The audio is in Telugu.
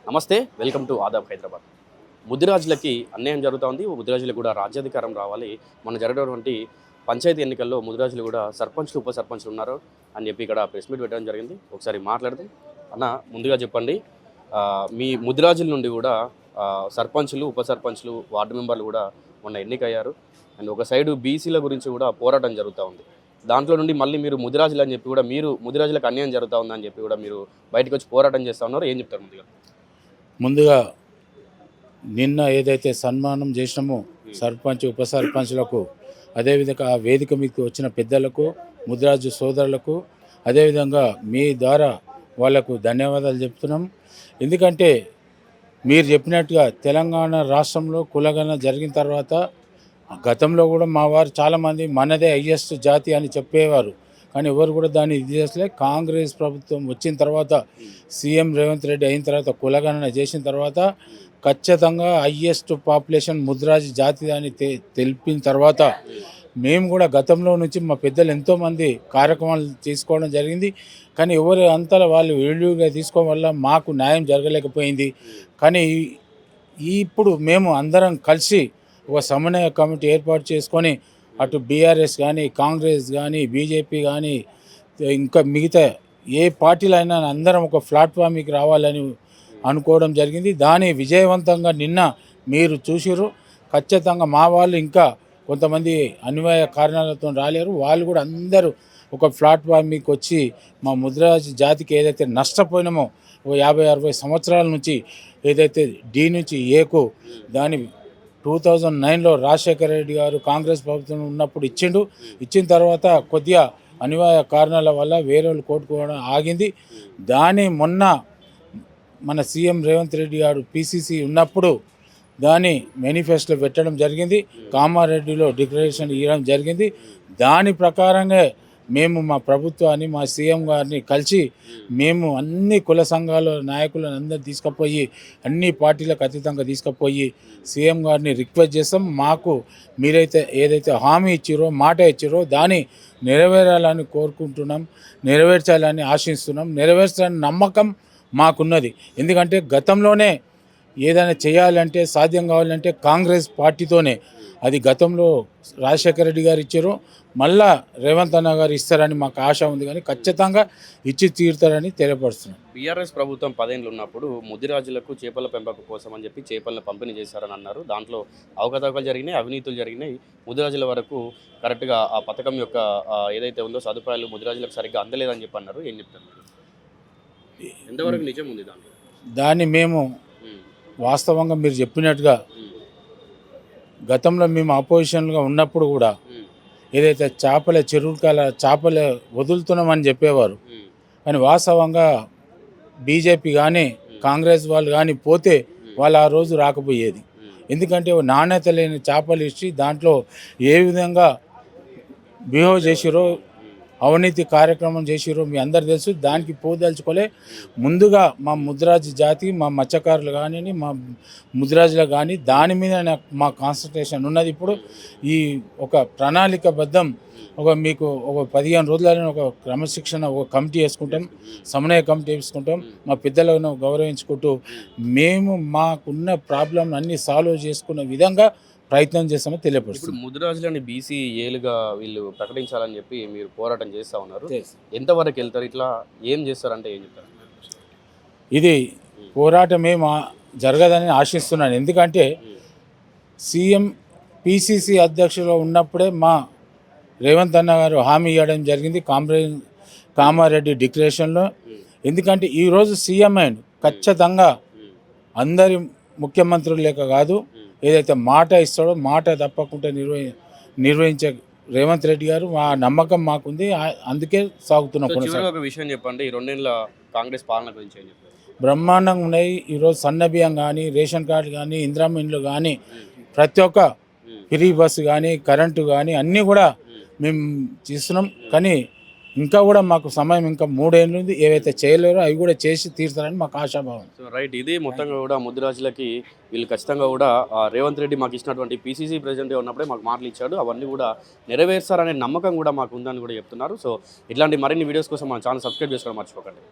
నమస్తే, వెల్కమ్ టు ఆదాబ్ హైదరాబాద్. ముదిరాజులకి అన్యాయం జరుగుతూ ఉంది. ముదిరాజులకు కూడా రాజ్యాధికారం రావాలి. మన జరిగినటువంటి పంచాయతీ ఎన్నికల్లో ముదిరాజులు కూడా సర్పంచ్లు, ఉప సర్పంచ్లు ఉన్నారు అని చెప్పి ఇక్కడ ప్రెస్ మీట్ పెట్టడం జరిగింది. ఒకసారి మాట్లాడదాం. అన్న, ముందుగా చెప్పండి, మీ ముదిరాజుల నుండి కూడా సర్పంచ్లు, ఉప సర్పంచ్లు, వార్డు మెంబర్లు కూడా మొన్న ఎన్నికయ్యారు. అండ్ ఒక సైడు బీసీల గురించి కూడా పోరాటం జరుగుతూ ఉంది. దాంట్లో నుండి మళ్ళీ మీరు ముదిరాజులు అని చెప్పి కూడా మీరు ముదిరాజులకు అన్యాయం జరుగుతూ ఉందని చెప్పి కూడా మీరు బయటకు వచ్చి పోరాటం చేస్తూ ఉన్నారు. ఏం చెప్తారు ముందుగా నిన్న ఏదైతే సన్మానం చేసినామో సర్పంచ్ ఉప సర్పంచ్లకు, అదేవిధంగా ఆ వేదిక మీకు వచ్చిన పెద్దలకు, ముదిరాజు సోదరులకు, అదేవిధంగా మీ ద్వారా వాళ్లకు ధన్యవాదాలు చెప్తున్నాం. ఎందుకంటే మీరు చెప్పినట్టుగా తెలంగాణ రాష్ట్రంలో కులగణన జరిగిన తర్వాత గతంలో కూడా మా వారు చాలామంది మనదే హైయెస్ట్ జాతి అని చెప్పేవారు. కానీ ఎవరు కూడా దాన్ని ఇది చేసలే. కాంగ్రెస్ ప్రభుత్వం వచ్చిన తర్వాత, సీఎం రేవంత్ రెడ్డి అయిన తర్వాత, కులగణన చేసిన తర్వాత ఖచ్చితంగా హైయెస్ట్ పాపులేషన్ ముదిరాజు జాతి అని తెలిపిన తర్వాత మేము కూడా గతంలో నుంచి మా పెద్దలు ఎంతోమంది కార్యక్రమాలు తీసుకోవడం జరిగింది. కానీ ఎవరు అంతలా వాళ్ళు వీడియోగా తీసుకోవడం వల్ల మాకు న్యాయం జరగలేకపోయింది. కానీ ఇప్పుడు మేము అందరం కలిసి ఒక సమన్వయ కమిటీ ఏర్పాటు చేసుకొని అటు బీఆర్ఎస్ కానీ, కాంగ్రెస్ కానీ, బీజేపీ కానీ, ఇంకా మిగతా ఏ పార్టీలైనా అందరం ఒక ప్లాట్ఫామ్కి రావాలని అనుకోవడం జరిగింది. దాని విజయవంతంగా నిన్న మీరు చూసిరు. ఖచ్చితంగా మా వాళ్ళు ఇంకా కొంతమంది అనివార్య కారణాలతో రాలేరు. వాళ్ళు కూడా అందరూ ఒక ప్లాట్ఫామ్కి వచ్చి మా ముదిరాజు జాతికి ఏదైతే నష్టపోయినామో ఒక 50-60 సంవత్సరాల నుంచి, ఏదైతే డి నుంచి ఏకు దాని 2009లో రాజశేఖర రెడ్డి గారు కాంగ్రెస్ ప్రభుత్వం ఉన్నప్పుడు ఇచ్చిన తర్వాత కొద్దిగా అనివార్య కారణాల వల్ల వేరే వాళ్ళు కోరుకోవడం ఆగింది. దాని మొన్న మన సీఎం రేవంత్ రెడ్డి గారు పీసీసీ ఉన్నప్పుడు దాని మేనిఫెస్టో పెట్టడం జరిగింది. కామారెడ్డిలో డిక్లరేషన్ ఇవ్వడం జరిగింది. దాని ప్రకారంగా మేము మా ప్రభుత్వాన్ని, మా సీఎం గారిని కలిసి మేము అన్ని కుల సంఘాల నాయకులను అందరూ తీసుకుపోయి అన్ని పార్టీలకు అతీతంగా తీసుకుపోయి సీఎం గారిని రిక్వెస్ట్ చేస్తాం. మాకు మీరైతే ఏదైతే హామీ ఇచ్చిరో, మాట ఇచ్చిరో దాన్ని నెరవేరాలని కోరుకుంటున్నాం, నెరవేర్చాలని ఆశిస్తున్నాం. నెరవేర్చాలని నమ్మకం మాకున్నది. ఎందుకంటే గతంలోనే ఏదైనా చేయాలంటే, సాధ్యం కావాలంటే కాంగ్రెస్ పార్టీతోనే. అది గతంలో రాజశేఖర రెడ్డి గారు ఇచ్చారు, మళ్ళా రేవంత్ అన్న గారు ఇస్తారని మాకు ఆశ ఉంది. కానీ ఖచ్చితంగా ఇచ్చి తీరుతారని తెలియపరుస్తున్నాం. బీఆర్ఎస్ ప్రభుత్వం 10 ఏళ్ళు ఉన్నప్పుడు ముదిరాజులకు చేపల పెంపకం కోసం అని చెప్పి చేపలను పంపిణీ చేశారని అన్నారు. దాంట్లో అవకతవకలు జరిగినాయి, అవినీతులు జరిగినాయి. ముదిరాజుల వరకు కరెక్ట్గా ఆ పథకం యొక్క ఏదైతే ఉందో సదుపాయాలు ముదిరాజులకు సరిగ్గా అందలేదని చెప్పి అన్నారు. ఏం చెప్తారు? ఎంతవరకు నిజం ఉంది దాన్ని మేము వాస్తవంగా మీరు చెప్పినట్టుగా గతంలో మేము అపోజిషన్గా ఉన్నప్పుడు కూడా ఏదైతే చేపలు వదులుతున్నామని చెప్పేవారు. కానీ వాస్తవంగా బీజేపీ కానీ, కాంగ్రెస్ వాళ్ళు కానీ పోతే వాళ్ళు ఆ రోజు రాకపోయేది. ఎందుకంటే నాణ్యత లేని చేపలు ఇచ్చి దాంట్లో ఏ విధంగా బిహేవ్ చేసిరో, అవినీతి కార్యక్రమం చేసిరో మీ అందరు తెలుసు. దానికి పోదలుచుకోలే. ముందుగా మా ముదిరాజు జాతి, మా మత్స్యకారులు కానీ, మా ముదిరాజులు కానీ దాని మీద మా కాన్సన్ట్రేషన్ ఉన్నది. ఇప్పుడు ఈ ఒక ప్రణాళికబద్ధం మీకు ఒక 15 రోజులలో ఒక క్రమశిక్షణ ఒక కమిటీ వేసుకుంటాం, సమన్వయ కమిటీ వేసుకుంటాం. మా పెద్దలను గౌరవించుకుంటూ మేము మాకున్న ప్రాబ్లం అన్నీ సాల్వ్ చేసుకున్న విధంగా ప్రయత్నం చేస్తామని తెలియపరుస్తుంది. ముదిరాజులని బీసీ ఏలుగా వీళ్ళు ప్రకటించాలని చెప్పి మీరు పోరాటం చేస్తూ ఉన్నారు. ఎంతవరకు వెళ్తారు? ఇట్లా ఏం చేస్తారంటే ఏం చెప్తారు? ఇది పోరాటం ఏం జరగదని ఆశిస్తున్నాను. ఎందుకంటే సీఎం పీసీసీ అధ్యక్షులు ఉన్నప్పుడే మా రేవంత్ అన్న గారు హామీ ఇవ్వడం జరిగింది కామారెడ్డి డిక్లరేషన్లో. ఎందుకంటే ఈరోజు సీఎం అయిండు, ఖచ్చితంగా అందరి ముఖ్యమంత్రులు లేక కాదు, ఏదైతే మాట ఇస్తాడో మాట తప్పకుండా నిర్వహించే రేవంత్ రెడ్డి గారు మా నమ్మకం మాకుంది. అందుకే సాగుతున్నాం. ఒక విషయం చెప్పండి, ఈ 2 ఏళ్ళ కాంగ్రెస్ పాలన గురించి ఏం చెప్తారు? బ్రహ్మాండంగా ఉన్నాయి. ఈరోజు సన్నబియ్యం కానీ, రేషన్ కార్డు కానీ, ఇందిరమ్మ ఇండ్లు కానీ, ప్రతి ఒక్క ఫ్రీ బస్సు కానీ, కరెంటు కానీ అన్నీ కూడా మేము చేస్తున్నాం. కానీ ఇంకా కూడా మాకు సమయం ఇంకా 3 ఏళ్ళు ఉంది. ఏవైతే చేయలేరో అవి కూడా చేసి తీరుతారని మాకు ఆశాభావం. సో రైట్, ఇది మొత్తంగా కూడా ముదిరాజులకి వీళ్ళు ఖచ్చితంగా కూడా రేవంత్ రెడ్డి మాకు ఇచ్చినటువంటి పీసీసీ ప్రెసిడెంట్గా ఉన్నప్పుడే మాకు మాటలు ఇచ్చాడు, అవన్నీ కూడా నెరవేర్చారనే నమ్మకం కూడా మాకు ఉందని కూడా చెప్తున్నారు. సో ఇట్లాంటి మరిన్ని వీడియోస్ కోసం మన ఛానల్ సబ్స్క్రైబ్ చేసుకోవడం మర్చిపోకండి.